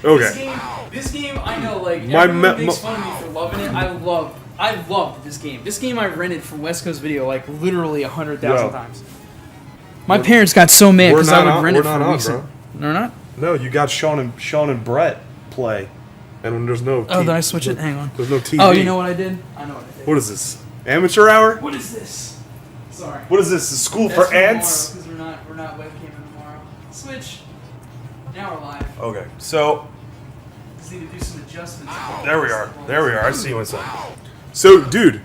Okay. This game, I know, like, everyone makes fun of me for loving it. I loved this game. This game I rented for West Coast Video, like, literally 100,000 times. My parents got so mad because I would rent it for weeks. No, we're not? No, you got Sean and Brett play. And when there's no... Oh, did I switch it? Hang on. There's no TV. Oh, you know what I did? I know what I did. What is this? Amateur hour? What is this? Sorry. What is this? A school for ants? Because we're not webcamming tomorrow. Switch. Now we're live. Okay, so... Just need to do some adjustments. There we are. I see what's up. So, dude,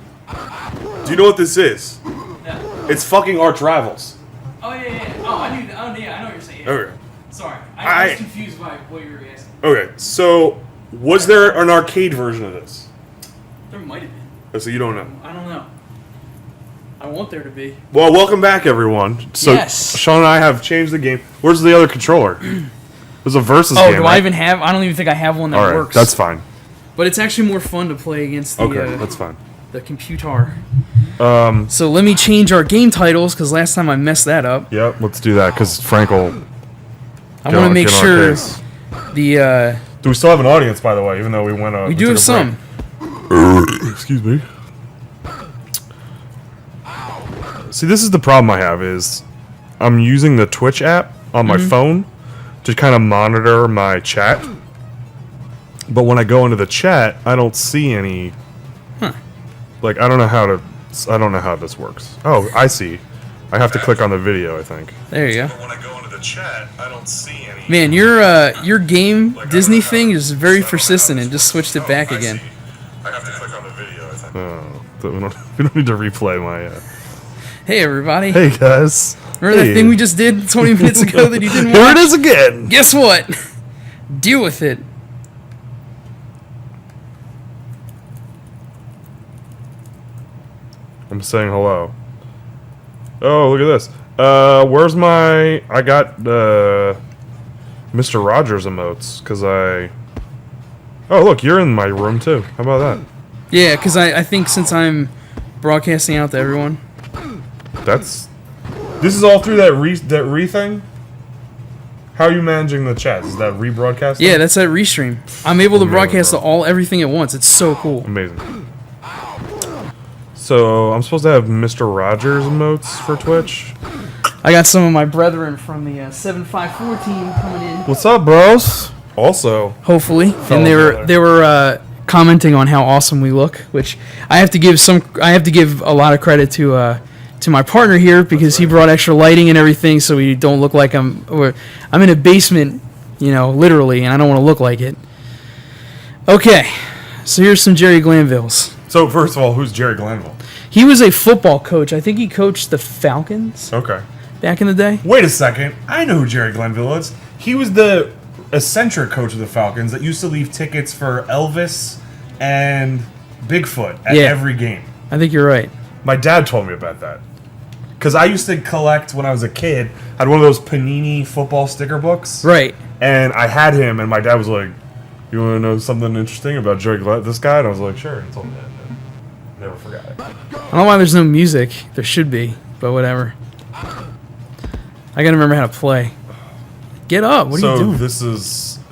do you know what this is? Yeah. It's fucking Arch Rivals. Oh, yeah. Oh, I knew. Oh, yeah, I know what you're saying. Yeah. Okay. Sorry. I was confused by what you were asking. Okay, so was there an arcade version of this? There might have been. Oh, so you don't know? I don't know. I want there to be. Well, welcome back, everyone. So yes. Sean and I have changed the game. Where's the other controller? There's a versus game. Oh, do I even have? I don't even think I have one that All right, works. That's fine. But it's actually more fun to play against the. Okay, that's fine. The computer. So let me change our game titles because last time I messed that up. Yep, let's do that because Frank will. I want to make sure the. Do we still have an audience, by the way? Even though we went. We do have some. Excuse me. See, this is the problem I have is I'm using the Twitch app on my phone to kind of monitor my chat. But when I go into the chat, I don't see any. Like, I don't know how this works. Oh, I see. I have to click on the video, I think. There you go. But when I go into the chat, I don't see any. Man, your game Disney thing is very persistent and just switched it back again. I have to click on the video, I think. Oh, we don't need to replay my. Hey everybody. Hey guys. Remember that thing we just did 20 minutes ago that you didn't watch? Here it is again. Guess what? Deal with it. I'm saying hello. Oh, look at this. Where's my... I got Mr. Rogers emotes, because I... Oh, look, you're in my room, too. How about that? Yeah, because I think since I'm broadcasting out to everyone... This is all through that re thing? How are you managing the chat? Is that rebroadcast? Yeah, that's that restream. I'm able to broadcast everything at once. It's so cool. Amazing. So, I'm supposed to have Mr. Rogers emotes for Twitch? I got some of my brethren from the 754 team coming in. What's up, bros? Also, hopefully, and they were commenting on how awesome we look, which I have to give a lot of credit to my partner here because he brought extra lighting and everything, so we don't look like I'm in a basement, literally, and I don't want to look like it. Okay, so here's some Gerry Glanvilles. So first of all, who's Gerry Glanville? He was a football coach. I think he coached the Falcons. Okay. Back in the day. Wait a second. I know who Gerry Glanville is. He was the eccentric coach of the Falcons that used to leave tickets for Elvis and Bigfoot at every game. I think you're right. My dad told me about that. Because I used to collect, when I was a kid, I had one of those Panini football sticker books. Right. And I had him, and my dad was like, you want to know something interesting about Gerry Glanville, this guy? And I was like, sure. And told me that. Never forgot it. I don't know why there's no music. There should be, but whatever. I gotta remember how to play. Get up! What are you doing? So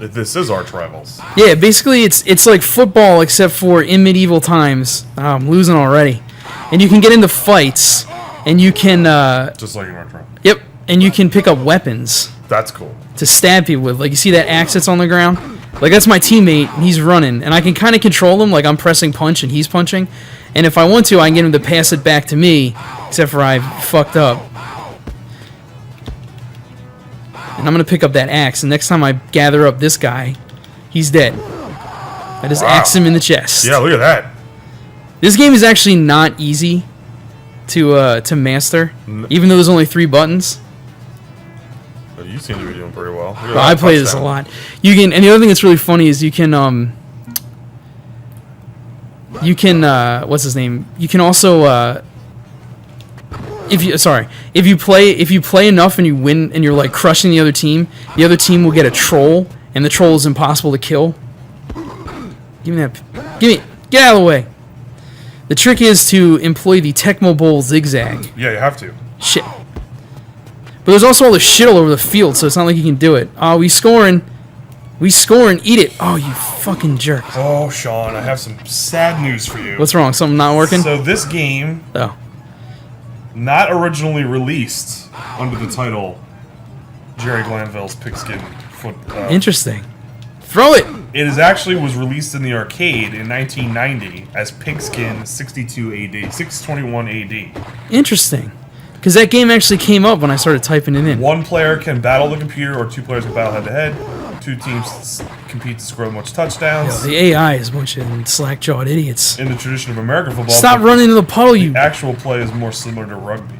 this is Arch Rivals. Yeah, basically it's like football except for in medieval times. Oh, I'm losing already. And you can get into fights, and you can just like in Arch Rivals. Yep, and you can pick up weapons. That's cool. To stab people with. Like, you see that axe that's on the ground? Like, that's my teammate, and he's running, and I can kind of control him, like I'm pressing punch and he's punching. And if I want to, I can get him to pass it back to me, except for I fucked up. And I'm going to pick up that axe, and next time I gather up this guy, he's dead. I just axe him in the chest. Yeah, look at that. This game is actually not easy to master, even though there's only 3 buttons. Well, you seem to be doing pretty well. Well, I play this a lot. You can, and the other thing that's really funny is you can what's his name? You can also if you play enough and you win and you're like crushing the other team will get a troll, and the troll is impossible to kill. Get out of the way. The trick is to employ the Tecmo Bowl zigzag. Yeah, you have to. Shit. But there's also all the shit all over the field, so it's not like you can do it. Oh, we scoring. We scoring. Eat it. Oh, you fucking jerk. Oh, Sean, I have some sad news for you. What's wrong? Something not working? So this game, not originally released under the title Gerry Glanville's Pigskin Footbrawl. Interesting. Throw it. It is actually was released in the arcade in 1990 as Pigskin 62 AD, 621 AD. Interesting. Because that game actually came up when I started typing it in. One player can battle the computer, or two players can battle head-to-head. Two teams compete to score the most touchdowns. Yo, the AI is a bunch of slack-jawed idiots. In the tradition of American football, stop running into the puddle, you... actual play is more similar to rugby.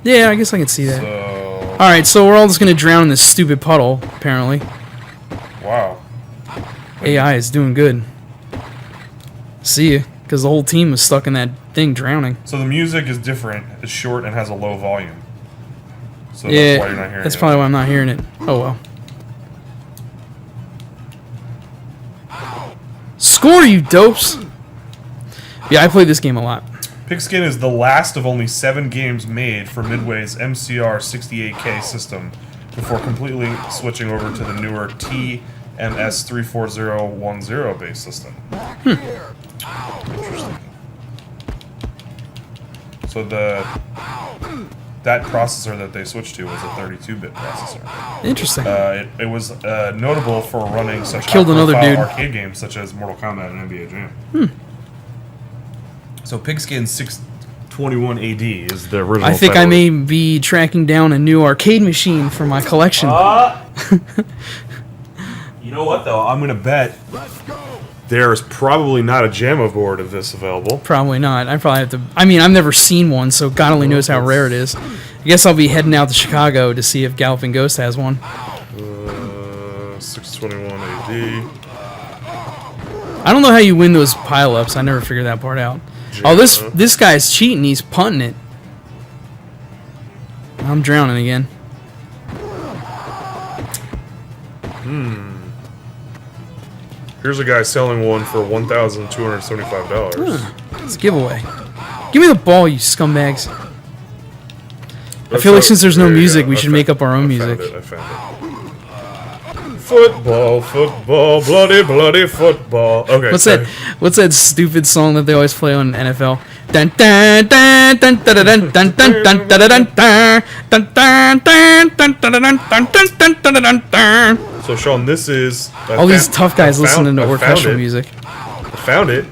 Yeah, I guess I can see that. So... Alright, so we're all just going to drown in this stupid puddle, apparently. Wow. AI is doing good. See ya, because the whole team was stuck in that thing drowning. So the music is different, it's short, and has a low volume. So yeah, that's why you're not hearing it. That's probably why I'm not hearing it. Oh well. Score, you dopes! Yeah, I played this game a lot. Pigskin is the last of only 7 games made for Midway's MCR 68K system before completely switching over to the newer TMS 34010 base system. Interesting. So that processor that they switched to was a 32-bit processor. Interesting. It was notable for running such killed another dude. arcade games such as Mortal Kombat and NBA Jam. So Pigskin 621 AD is the original. I think title. I may be tracking down a new arcade machine for my collection. You know what though? I'm gonna bet there's probably not a JAMA board of this available. Probably not. I probably have to. I mean, I've never seen one, so God only knows how rare it is. I guess I'll be heading out to Chicago to see if Galloping Ghost has one. 621 AD. I don't know how you win those pile-ups. I never figured that part out. JAMA. Oh, this guy's cheating. He's punting it. I'm drowning again. Here's a guy selling one for $1,275. It's a giveaway. Give me the ball, you scumbags. I feel like since there's no music, we should make up our own music. I found it. Football, football, bloody, bloody football. Okay. What's that? What's that stupid song that they always play on NFL? Dun dun dun dun dun dun dun dun dun dun dun dun dun dun dun dun dun. So Sean, this is all these tough guys listening to orchestral music. I found it,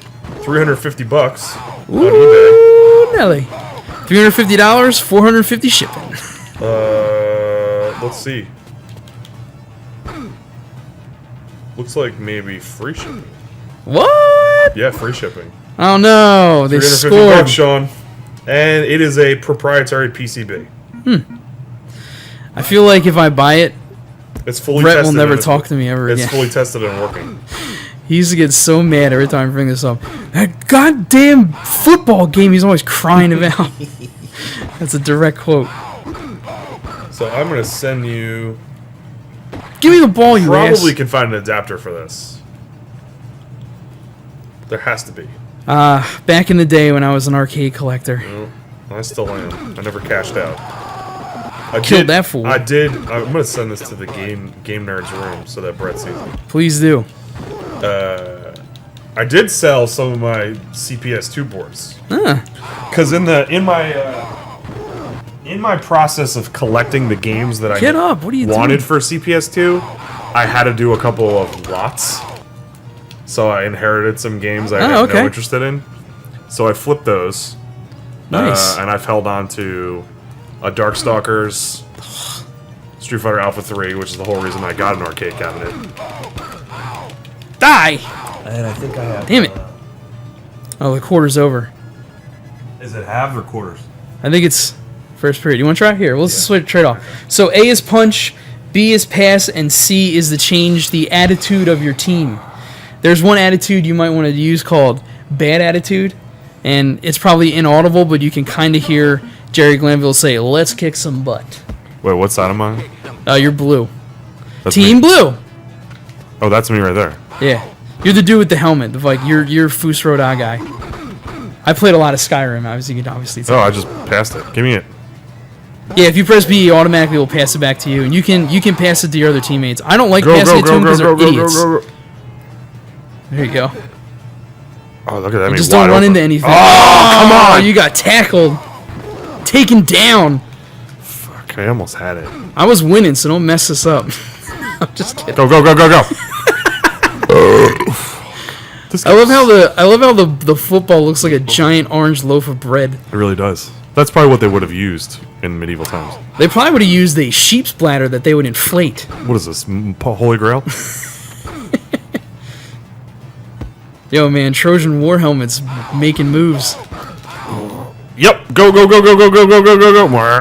$350 on Ooh, eBay. Nelly, $350, $450 shipping. Let's see. Looks like maybe free shipping. What? Yeah, free shipping. Oh no, they scored. $350, Sean, and it is a proprietary PCB. I feel like if I buy it, It's fully Brett tested. will never talk to me ever again. It's fully tested and working. He used to get so mad every time I bring this up. That goddamn football game he's always crying about. That's a direct quote. So I'm gonna send you. Give me the ball, you Probably ass. can find an adapter for this. There has to be. Back in the day when I was an arcade collector. No, I still am. I never cashed out. I Killed that fool. I did. I'm gonna send this to the game nerds room so that Brett sees it. Please do. I did sell some of my CPS2 boards because in my process of collecting the games that I Get up. What are you wanted doing? for CPS2, I had to do a couple of lots. So I inherited some games I had no interest in. So I flipped those. Nice. And I've held on to a Darkstalkers, Street Fighter Alpha 3, which is the whole reason I got an arcade cabinet. Die! And I think I have. Damn it. Oh, the quarter's over. Is it halves or quarters? I think it's first period. You want to try? Here, we'll switch trade off. So A is punch, B is pass, and C is to change the attitude of your team. There's one attitude you might want to use called bad attitude, and it's probably inaudible, but you can kind of hear Gerry Glanville say, "Let's kick some butt." Wait, what side am I? You're blue. That's Team me. blue. Oh, that's me right there. Yeah, you're the dude with the helmet. You're Fusroda guy. I played a lot of Skyrim. Obviously, you can obviously tell. Oh, I just passed it. Give me it. Yeah, if you press B, it automatically will pass it back to you, and you can pass it to your other teammates. I don't like passing it to them because they're idiots. There you go. Oh, look at that! Just don't run into anything. Oh, come on! You got tackled, taken down. Fuck! I almost had it. I was winning, so don't mess this up. I'm just kidding. Go! I love how the football looks like a giant orange loaf of bread. It really does. That's probably what they would have used in medieval times. They probably would have used a sheep's bladder that they would inflate. What is this? Holy Grail? Yo, man, Trojan War helmets making moves. Yep. Go.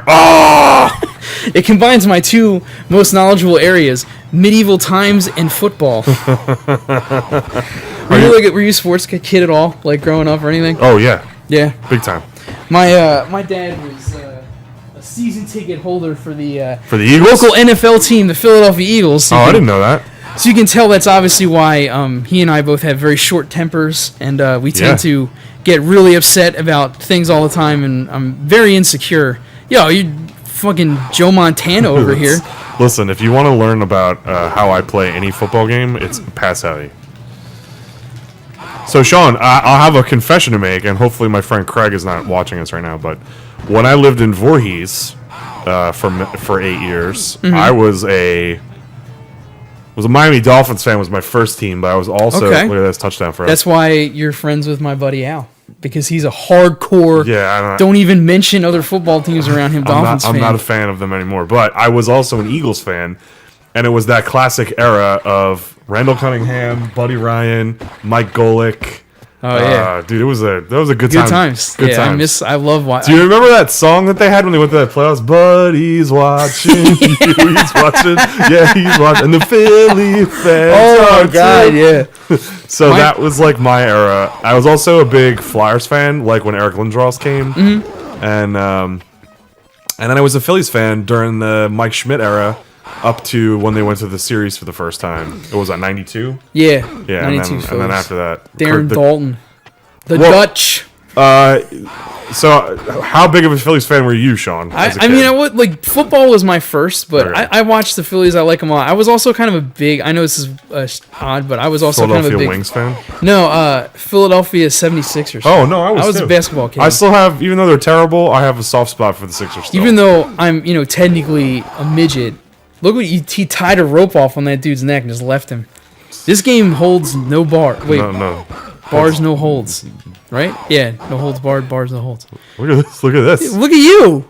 Oh! It combines my two most knowledgeable areas: medieval times and football. Were you a sports kid at all, like growing up or anything? Oh yeah. Yeah. Big time. My dad was a season ticket holder for the Eagles? local NFL team, the Philadelphia Eagles. So I didn't know that. So you can tell that's obviously why he and I both have very short tempers, and we tend to get really upset about things all the time, and I'm very insecure. Yo, you fucking Joe Montana over here. Listen, if you want to learn about how I play any football game, it's pass heavy. So, Sean, I'll have a confession to make, and hopefully my friend Craig is not watching us right now, but when I lived in Voorhees for 8 years, I was a Miami Dolphins fan. Was my first team, but I was also look at this touchdown for us. That's why you're friends with my buddy Al, because he's a hardcore. Yeah, don't even mention other football teams around him. Dolphins fan. I'm not a fan of them anymore, but I was also an Eagles fan, and it was that classic era of Randall Cunningham, Buddy Ryan, Mike Golick. Oh yeah, dude, that was a good time. Good times. Good times. I love watching. Do you remember that song that they had when they went to that playoffs? Buddy's watching, he's watching, yeah, he's watching, and the Philly fans. Oh my god, yeah. So that was like my era. I was also a big Flyers fan, like when Eric Lindros came, and then I was a Phillies fan during the Mike Schmidt era. Up to when they went to the series for the first time. It was at 92? Yeah. 92 and then after that. Darren Dalton. Dutch. So, how big of a Phillies fan were you, Sean? I mean, football was my first, but I watched the Phillies. I like them all. I was also kind of a big, I know this is odd, but I was also kind of a big. Wings fan? No, Philadelphia 76ers. Oh, no, I was a basketball kid. I still have, even though they're terrible, I have a soft spot for the Sixers still. Even though I'm, technically a midget. Look what he tied a rope off on that dude's neck and just left him. This game holds no bar. Wait, no. Bars, no holds. Right? Yeah, no holds barred, bars, no holds. Look at this. Look at this. Look at you.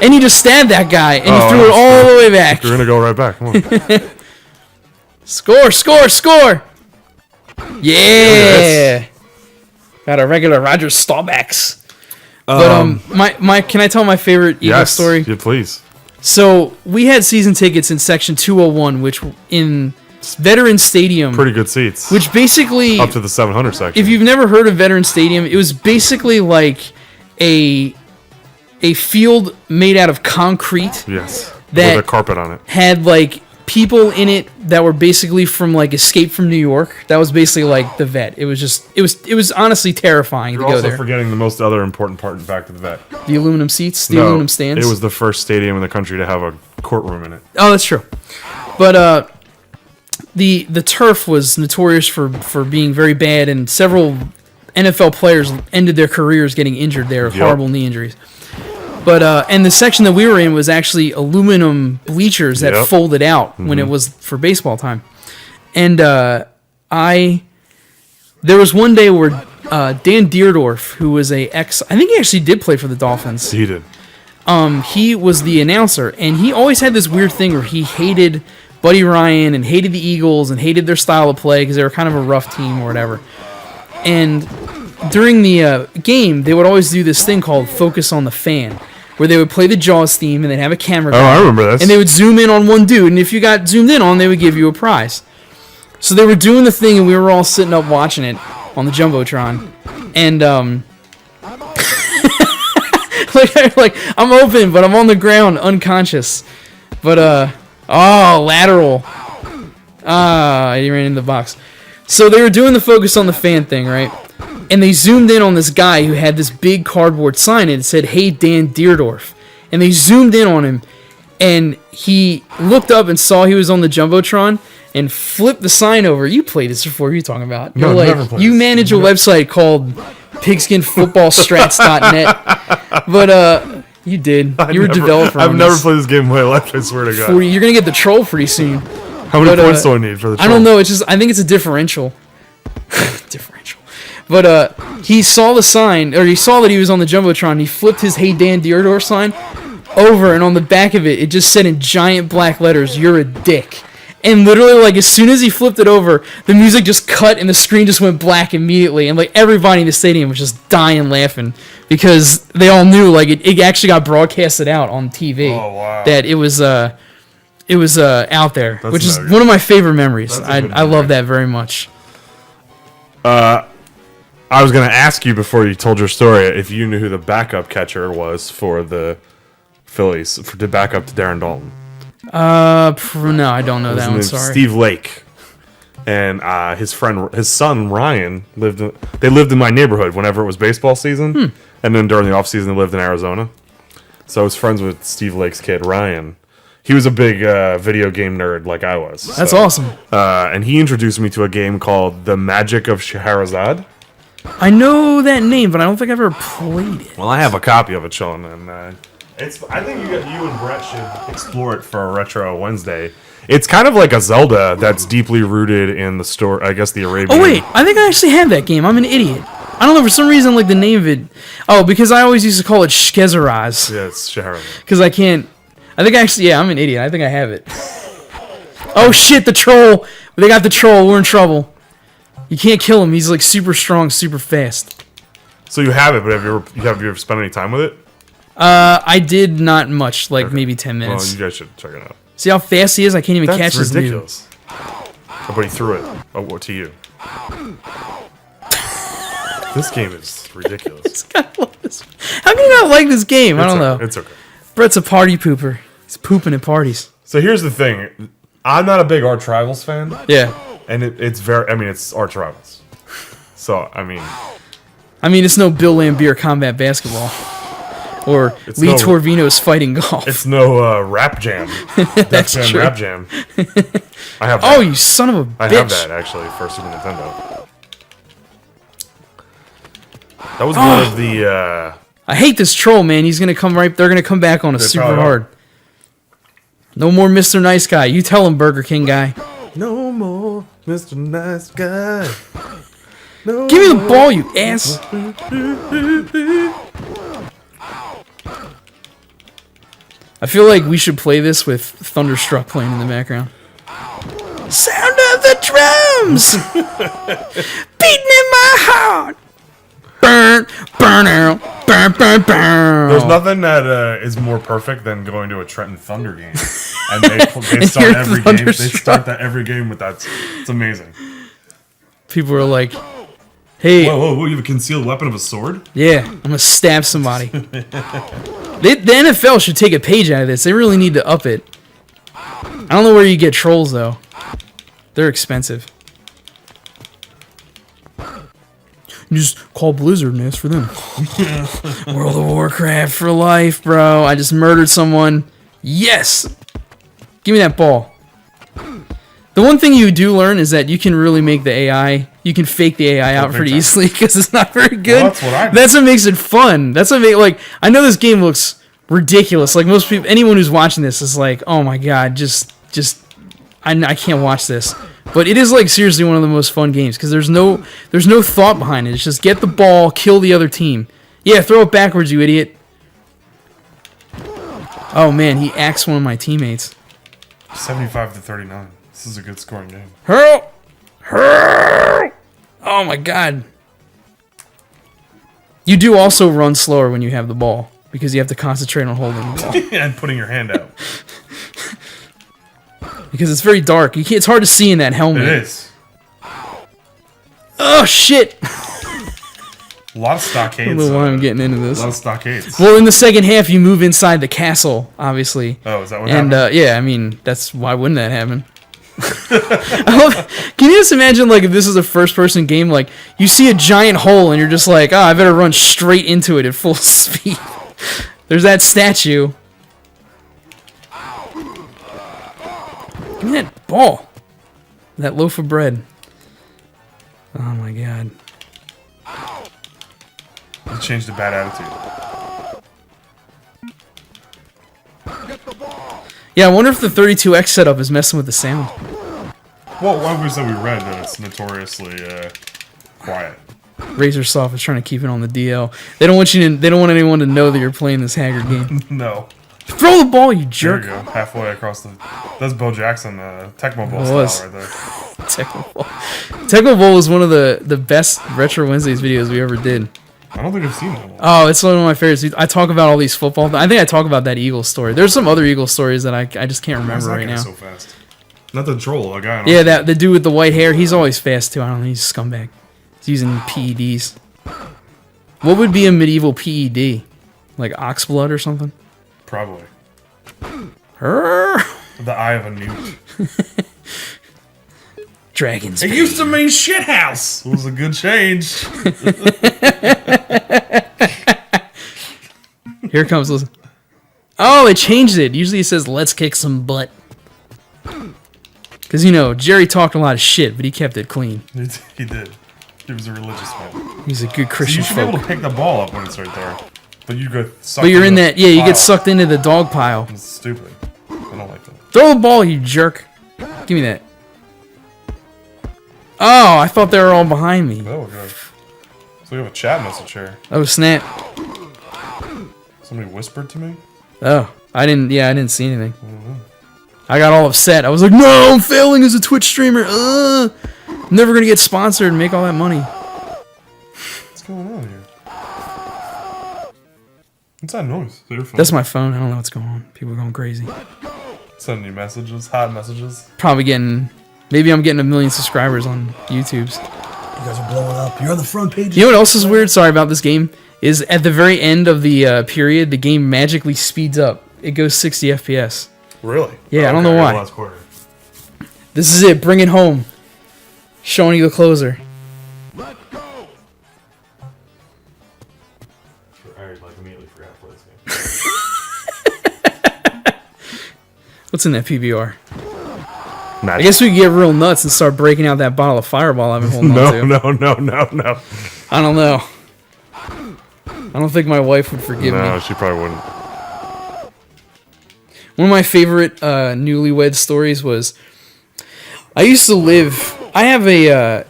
And you just stabbed that guy, and you threw it all the way back. You're going to go right back. Come on. Score. Yeah. Got a regular Roger Staubach's. But my can I tell my favorite Eagles story? Yeah, please. So we had season tickets in section 201, which in Veteran Stadium, pretty good seats. Which basically up to the 700 section. If you've never heard of Veteran Stadium, it was basically like a field made out of concrete. Yes, that with a carpet on it. Had like people in it that were basically from like Escape from New York. That was basically like the Vet. It was honestly terrifying to go there. You're also forgetting the most other important part back to the Vet. The aluminum seats, the aluminum stands. It was the first stadium in the country to have a courtroom in it. Oh, that's true. But the turf was notorious for being very bad, and several NFL players ended their careers getting injured there of horrible knee injuries. But and the section that we were in was actually aluminum bleachers that folded out when it was for baseball time. And there was one day where Dan Deerdorf, who was I think he actually did play for the Dolphins. He did. He was the announcer, and he always had this weird thing where he hated Buddy Ryan and hated the Eagles and hated their style of play because they were kind of a rough team or whatever. And during the game, they would always do this thing called Focus on the Fan, where they would play the Jaws theme and they'd have a camera guy. Oh, I remember this. And they would zoom in on one dude, and if you got zoomed in on, they would give you a prize. So they were doing the thing, and we were all sitting up watching it on the Jumbotron. And, like, I'm open, but I'm on the ground, unconscious. But, lateral. He ran into the box. So they were doing the Focus on the Fan thing, right? and they zoomed in on this guy who had this big cardboard sign and it said, "Hey, Dan Deerdorf." And they zoomed in on him, and he looked up and saw he was on the Jumbotron and flipped the sign over. You played this before. You're talking about. No, You're never played you this. manage a website called pigskinfootballstrats.net. But you did. You were a developer. I've on never this. played this game in my life. I swear to God. You're gonna get the troll pretty soon. How many But, points do I need for the? I don't know. It's just I think it's a differential. Differential. But he saw the sign, or he saw that he was on the Jumbotron. He flipped his "Hey Dan Deerdorf" sign over, and on the back of it, it just said in giant black letters, "You're a dick." And literally, like, as soon as he flipped it over, the music just cut and the screen just went black immediately. And, like, everybody in the stadium was just dying laughing because they all knew, like, it actually got broadcasted out on TV. Oh, wow. That it was out there, That's which is hilarious. one of my favorite memories. That's a good I love memory. that very much. I was going to ask you before you told your story if you knew who the backup catcher was for the Phillies to back up to Darren Dalton. No, I don't know that one. His name's Sorry. Steve Lake, and his son Ryan lived in my neighborhood whenever it was baseball season, and then during the off season they lived in Arizona. So I was friends with Steve Lake's kid Ryan. He was a big video game nerd like I was. That's awesome. And he introduced me to a game called The Magic of Scheherazade. I know that name, but I don't think I've ever played it. Well, I have a copy of it, Sean, and I think you and Brett should explore it for a Retro Wednesday. It's kind of like a Zelda that's deeply rooted in the story. I guess the Arabian. Oh wait, I think I actually have that game. I'm an idiot. I don't know, for some reason, like the name of it. Oh, because I always used to call it Shkezaraz. Yeah, it's Scheherazade. Because I can't. I think actually, yeah, I'm an idiot. I think I have it. Oh shit, the troll. They got the troll. We're in trouble. You can't kill him. He's like super strong, super fast. So you have it, but have you ever spent any time with it? I did not much, like maybe 10 Well, minutes. you guys should check it out. See how fast he is? I can't even catch That's his ridiculous. But he threw it to you. This game is ridiculous. How can you not like this game? I don't know. It's okay. Brett's a party pooper. He's pooping at parties. So here's the thing. I'm not a big Arch Rivals fan. Yeah. And it's it's Arch Rivals. So, it's no Bill Lambier combat basketball. Or Lee no- Torvino's fighting golf. it's no Rap Jam. That's Jam, true. Rap Jam. I have that. Oh, you son of a bitch. I have that, actually, for Super Nintendo. That was one of the... I hate this troll, man. He's gonna come right. They're gonna come back on us super probably hard. No more Mr. Nice Guy. You tell him, Burger King guy. No more Mr. Nice Guy. No Give me the ball, you ass. I feel like we should play this with Thunderstruck playing in the background. Sound of the drums, beating in my heart. Burn, burn out, burn, burn, burn. There's nothing that is more perfect than going to a Trenton Thunder game, and they start hear every game. They Thunderstruck. start that every game with that. It's amazing. People are like, "Hey, Whoa! You have a concealed weapon of a sword? yeah, I'm gonna stab somebody." The NFL should take a page out of this. They really need to up it. I don't know where you get trolls though. They're expensive. You just call Blizzard and ask for them. World of Warcraft for life, bro. I just murdered someone. Yes! Give me that ball. The one thing you do learn is that you can really make the AI, you can fake the AI out pretty easily because it's not very good. Well, that's what I do. That's what makes it fun. That's what like, I know this game looks ridiculous. Like most people, anyone who's watching this is like, oh my god, I can't watch this. But it is like seriously one of the most fun games because there's no thought behind it. It's just get the ball, kill the other team. Yeah, throw it backwards, you idiot. Oh man, he axed one of my teammates. 75-39. This is a good scoring game. Hurl! Hurl! Oh my god. You do also run slower when you have the ball because you have to concentrate on holding the ball. And putting your hand out. Because it's very dark. It's hard to see in that helmet. It is. Oh shit! A lot of stockades. I don't know why I'm getting into this. A lot of stockades. Well, in the second half, you move inside the castle, obviously. Oh, is that what And happened? yeah, I mean, why wouldn't that happen? Can you just imagine, like, if this is a first-person game, like, you see a giant hole and you're just like, oh, I better run straight into it at full speed. There's that statue. Give me that ball. That loaf of bread. Oh my god. You changed the bad attitude. Yeah, I wonder if the 32X setup is messing with the sound. Well, one was that we read that it's notoriously quiet. Razorsoft is trying to keep it on the DL. They don't want you to. They don't want anyone to know that you're playing this haggard game. No. Throw the ball, you jerk! There you go. Halfway across the. That's Bo Jackson, Tecmo Bowl style right there. Tecmo Bowl. Tecmo Bowl was one of the best Retro Wednesdays videos we ever did. I don't think I've seen that one. Oh, it's one of my favorites. I talk about all these football. I think I talk about that Eagle story. There's some other Eagle stories that I just can't remember right now. So fast. Not the troll, a guy. Yeah, the dude with the white hair. He's always fast too. I don't know. He's a scumbag. He's using PEDs. What would be a medieval PED? Like oxblood or something? Probably. Her. The eye of a newt. Dragons. It used to mean shithouse. It was a good change. Here it comes. Listen. Oh, it changed it. Usually it says, let's kick some butt. Because, you know, Jerry talked a lot of shit, but he kept it clean. He did. He was a religious man. He's a good Christian So you should folk. be able to pick the ball up when it's right there. But you go sucked But you're in the that, yeah, you pile. get sucked into the dog pile. It's stupid. I don't like that. Throw the ball, you jerk. Give me that. Oh, I thought they were all behind me. Oh, good. So we have a chat message here. Oh, snap. Somebody whispered to me? Oh, I didn't see anything. I got all upset. I was like, no, I'm failing as a Twitch streamer. I'm never going to get sponsored and make all that money. What's going on here? What's that noise? Is that your phone? That's my phone. I don't know what's going on. People are going crazy. Sending you messages, hot messages. Probably maybe I'm getting 1 million subscribers on YouTube's. You guys are blowing up. You're on the front page. You know what else is weird? Sorry about this game. Is at the very end of the period, the game magically speeds up. It goes 60 FPS. Really? Yeah, I don't know why. Last quarter. This is it. Bring it home. Seanny the closer. I immediately forgot to play this game. What's in that PBR? Magic. I guess we could get real nuts and start breaking out that bottle of Fireball I've been holding on to. No. I don't know. I don't think my wife would forgive me. No, she probably wouldn't. One of my favorite newlywed stories was I used to live. I have a.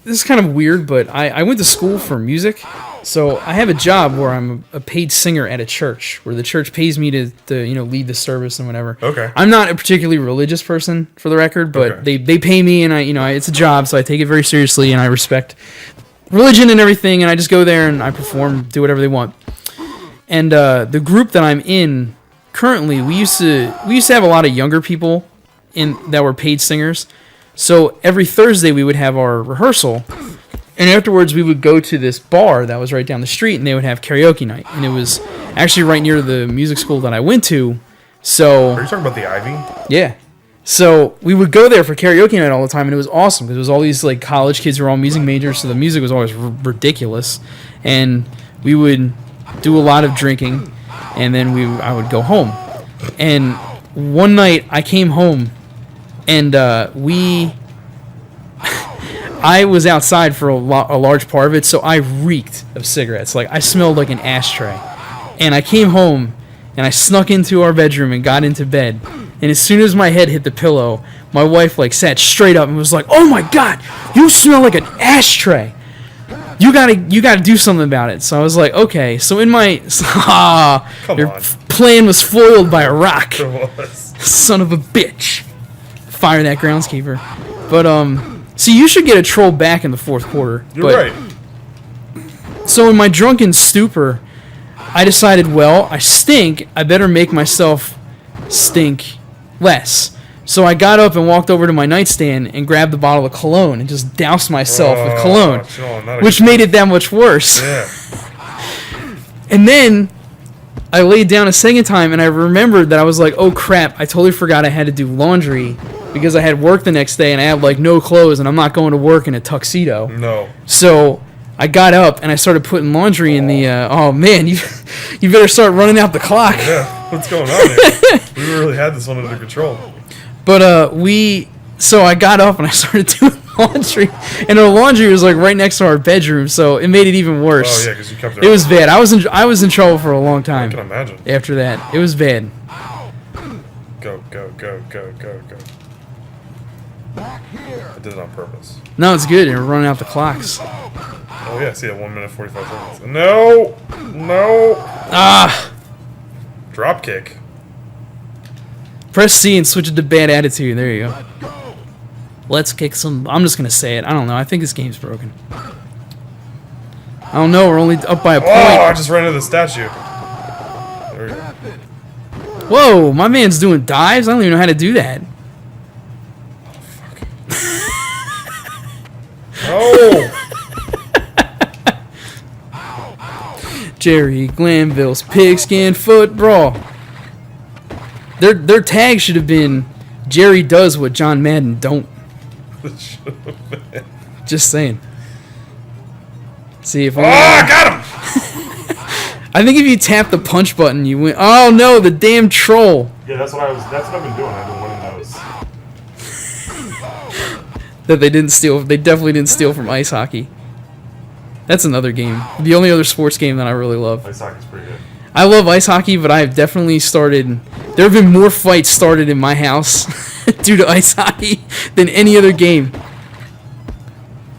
This is kind of weird, but I went to school for music. So I have a job where I'm a paid singer at a church, where the church pays me to lead the service and whatever. Okay. I'm not a particularly religious person, for the record, but Okay. they pay me, and it's a job, so I take it very seriously, and I respect religion and everything, and I just go there and I perform, do whatever they want. And the group that I'm in currently, we used to have a lot of younger people that were paid singers. So every Thursday we would have our rehearsal. And afterwards, we would go to this bar that was right down the street, and they would have karaoke night. And it was actually right near the music school that I went to. So Are you talking about the Ivy? yeah. So we would go there for karaoke night all the time, and it was awesome because it was all these like college kids who were all music majors, so the music was always ridiculous. And we would do a lot of drinking, and then I would go home. And one night I came home, and I was outside for a large part of it, so I reeked of cigarettes. Like, I smelled like an ashtray. And I came home, and I snuck into our bedroom and got into bed. And as soon as my head hit the pillow, my wife, like, sat straight up and was like, "Oh my God, you smell like an ashtray. You gotta do something about it." So I was like, okay. So in my... your plan was foiled by a rock. It was. Son of a bitch. Fire that groundskeeper. But, see, you should get a troll back in the fourth quarter. You're right. So in my drunken stupor, I decided, well, I stink. I better make myself stink less. So I got up and walked over to my nightstand and grabbed the bottle of cologne and just doused myself with cologne, Sean, which made it that much worse. Yeah. And then I laid down a second time, and I remembered that I was like, oh crap, I totally forgot I had to do laundry because I had work the next day and I had like no clothes and I'm not going to work in a tuxedo. No. So I got up and I started putting laundry in the. Oh man, you better start running out the clock. Yeah, what's going on here? We really had this one under control. But so I got up and I started doing laundry, and our laundry was like right next to our bedroom, so it made it even worse. Oh yeah, because you kept it. It was bad. I was in trouble for a long I time. can imagine. After that, it was bad. Go. I did it on purpose. No, it's good. You're running out the clocks. Oh yeah, see at 1 minute 45 seconds. No. Ah. Drop kick. Press C and switch it to bad attitude. There you go. Let's kick some. I'm just gonna say it. I don't know. I think this game's broken. I don't know. We're only up by a point. Oh, I just ran into the statue. There we go. Whoa, my man's doing dives. I don't even know how to do that. Oh. Gerry Glanville's Pigskin Footbrawl. Their tag should have been Jerry does what John Madden don't. Just saying. See if Oh, I got him! I think if you tap the punch button, you win. Oh no, the damn troll. Yeah, that's what I've been doing. I've been winning those. That they didn't steal. They definitely didn't steal from ice hockey. That's another game. The only other sports game that I really love. Ice hockey's pretty good. I love ice hockey, but I have definitely started. There have been more fights started in my house due to ice hockey than any other game.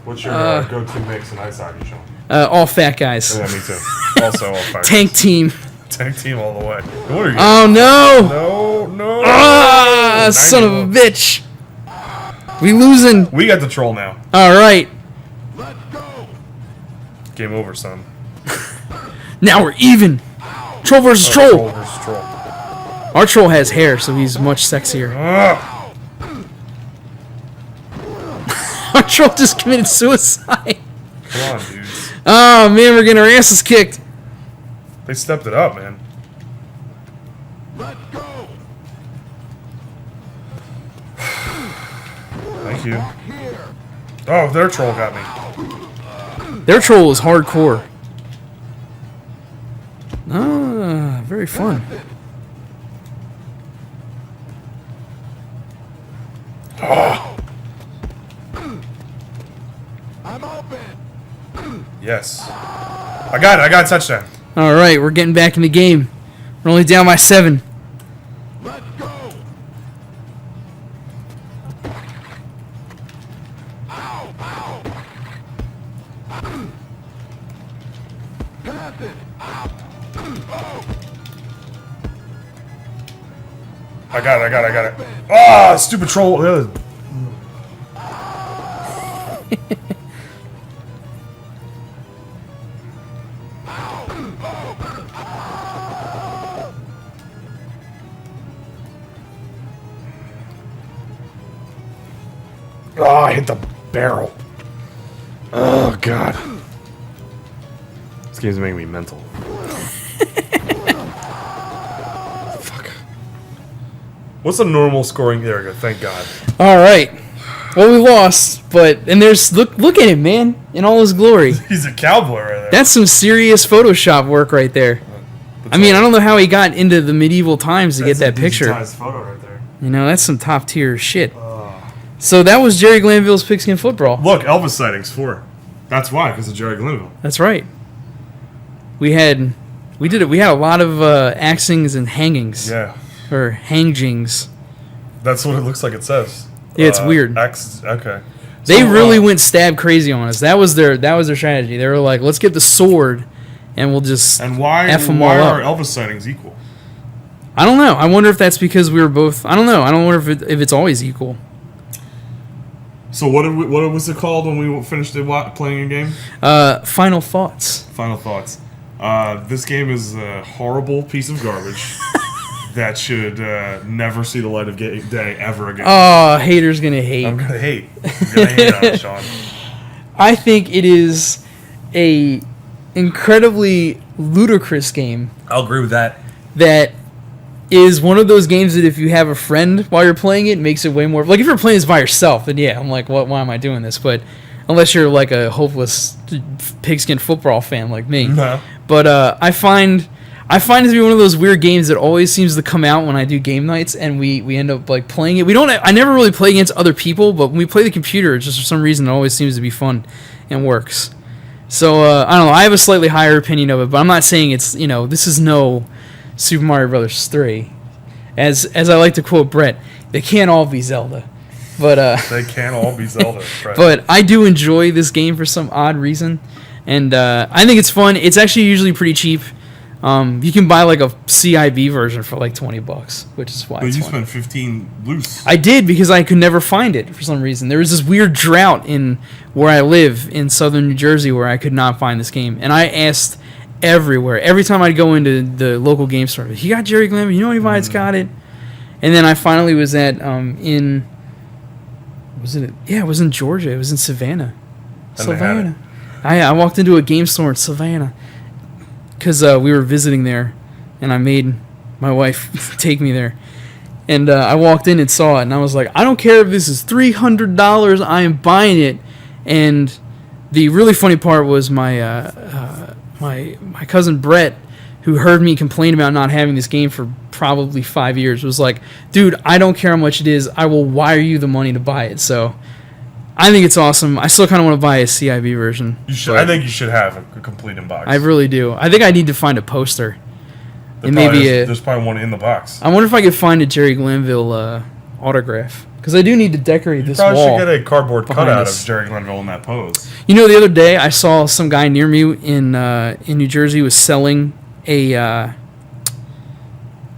What's your go-to mix in ice hockey, Sean? All fat guys. Yeah, me too. Also, all fire. Tank team. Tank team all the way. What are you? Oh no! No. Ah, son of a bitch. We losing. We got the troll now. All right. Game over, son. Now we're even. Troll versus troll. Troll versus troll. Our troll has hair, so he's much sexier. Our troll just committed suicide. Come on, dudes. Oh man, we're getting our asses kicked. They stepped it up, man. Thank you. Oh, their troll got me. Their troll is hardcore. Ah, very fun. Yes. I got it. I got a touchdown. All right, we're getting back in the game. We're only down by 7. I got it. Ah, stupid troll. Oh, I hit the barrel. Oh, God. This game's making me mental. Fuck. What's the normal scoring? There we go. Thank God. All right. Well, we lost, but look at him, man, in all his glory. He's a cowboy right there. That's some serious Photoshop work right there. I mean, I don't know how he got into the medieval times to get that picture. Digitized photo right there. You know, that's some top tier shit. So that was Gerry Glanville's Pigskin Footbrawl. Look, Elvis sightings 4. That's why, because of Gerry Glanville. That's right. We had a lot of axings and hangings. Yeah. Or hangings. That's what it looks like it says. Yeah, it's weird. Okay. They So, really went stab crazy on us. That was their strategy. They were like, let's get the sword, and we'll just And why F them are all up. Elvis sightings equal? I don't know. I wonder if that's because we were both. I don't know. I don't wonder if it's always equal. So what was it called when we finished playing a game? Final thoughts. Final thoughts. This game is a horrible piece of garbage that should never see the light of day ever again. Oh, haters gonna hate. I'm gonna hate. I'm gonna hate on it, Sean. I think it is a incredibly ludicrous game I'll agree with that. that is one of those games that if you have a friend while you're playing it, makes it way more... Like, if you're playing this by yourself, then yeah, I'm like, why am I doing this? But unless you're like a hopeless Pigskin Footbrawl fan like me. No. But I find it to be one of those weird games that always seems to come out when I do game nights, and we end up like playing it. I never really play against other people, but when we play the computer, just for some reason, it always seems to be fun and works. So I don't know. I have a slightly higher opinion of it, but I'm not saying it's this is no Super Mario Brothers 3. As I like to quote Brett, they can't all be Zelda. But they can't all be Zelda. Right. But I do enjoy this game for some odd reason, and I think it's fun. It's actually usually pretty cheap. You can buy like a CIB version for like $20, which is why. But it's you fun. spent 15 loose. I did because I could never find it for some reason. There was this weird drought in where I live in southern New Jersey where I could not find this game, and I asked everywhere. Every time I'd go into the local game store, you got Gerry Glanville? You know anybody's got it? And then I finally was at it was in Georgia. It was in Savannah. Savannah. I walked into a game store in Savannah because we were visiting there, and I made my wife take me there. And I walked in and saw it, and I was like, I don't care if this is $300, I am buying it. And the really funny part was my cousin Brett, who heard me complain about not having this game for probably 5 years, was like, dude, I don't care how much it is, I will wire you the money to buy it. So I think it's awesome. I still kind of want to buy a CIB version. You should. I think you should have a complete in box. I really do. I think I need to find a poster. There's probably one in the box. I wonder if I could find a Gerry Glanville autograph, because I do need to decorate this wall. You probably should get a cardboard cutout us. of Gerry Glanville in that pose. You know, the other day I saw some guy near me in New Jersey was selling a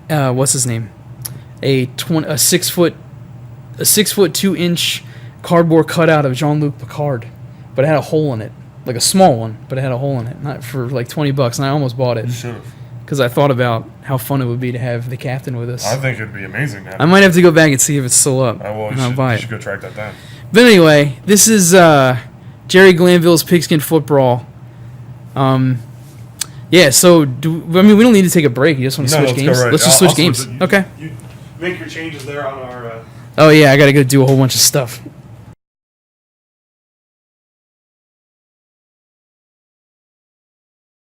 what's his name? A 6 foot 2 inch cardboard cutout of Jean-Luc Picard, but it had a hole in it, like a small one, but it had a hole in it. Not for like $20, and I almost bought it. You should have. Because I thought about how fun it would be to have the captain with us. I think it'd be amazing, man. I might have to go back and see if it's still up. I'll buy it. You should go track that down. But anyway, this is Gerry Glanville's Pigskin Footbrawl. Yeah, so we don't need to take a break. You just want to switch games? Let's just switch games. Okay. You make your changes there on our... Oh, yeah, I got to go do a whole bunch of stuff.